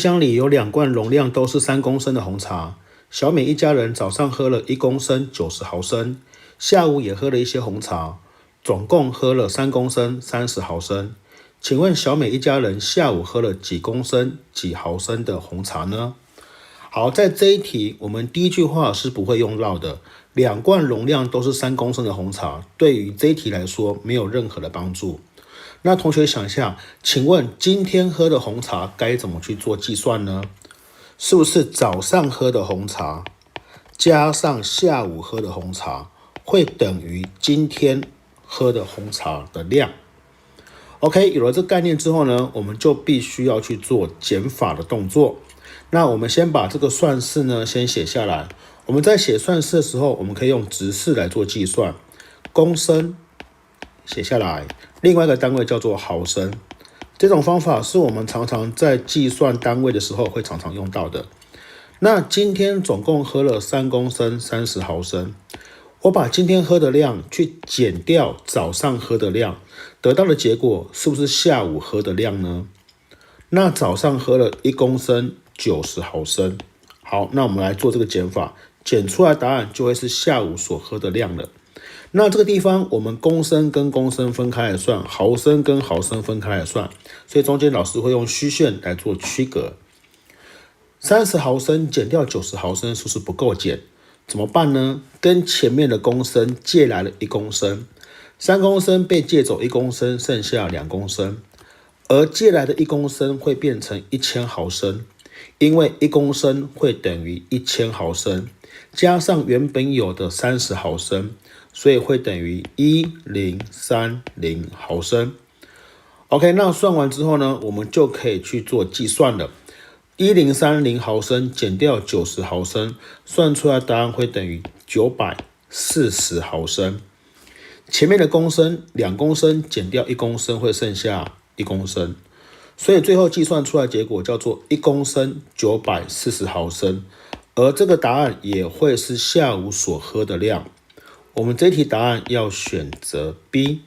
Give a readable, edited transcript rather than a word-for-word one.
箱里有2罐容量都是3公升的红茶。小美一家人早上喝了1公升90毫升，下午也喝了一些红茶，总共喝了3公升30毫升。请问小美一家人下午喝了几公升几毫升的红茶呢？好，在这一题我们第一句话是不会用到的，2罐容量都是3公升的红茶，对于这一题来说没有任何的帮助。那同学想一下，请问今天喝的红茶该怎么去做计算呢？是不是早上喝的红茶加上下午喝的红茶会等于今天喝的红茶的量？ OK， 有了这个概念之后呢，我们就必须要去做减法的动作。那我们先把这个算式呢先写下来。我们在写算式的时候，我们可以用直式来做计算，公升写下来，另外一个单位叫做毫升。这种方法是我们常常在计算单位的时候会常常用到的。那今天总共喝了3公升30毫升，我把今天喝的量去减掉早上喝的量，得到的结果是不是下午喝的量呢？那早上喝了1公升90毫升，好，那我们来做这个减法，减出来答案就会是下午所喝的量了。那这个地方我们公升跟公升分开来算，毫升跟毫升分开来算，所以中间老师会用虚线来做区隔。30毫升减掉90毫升是不是不够减？怎么办呢？跟前面的公升借来了1公升，3公升被借走1公升，剩下2公升，而借来的1公升会变成1000毫升，因为1公升会等于1000毫升，加上原本有的30毫升，所以会等于1030毫升。OK， 那算完之后呢，我们就可以去做计算了。1030毫升减掉90毫升，算出来答案会等于940毫升。前面的公升2公升减掉1公升会剩下1公升，所以最后计算出来结果叫做1公升940毫升，而这个答案也会是下午所喝的量。我们这题答案要选择 B。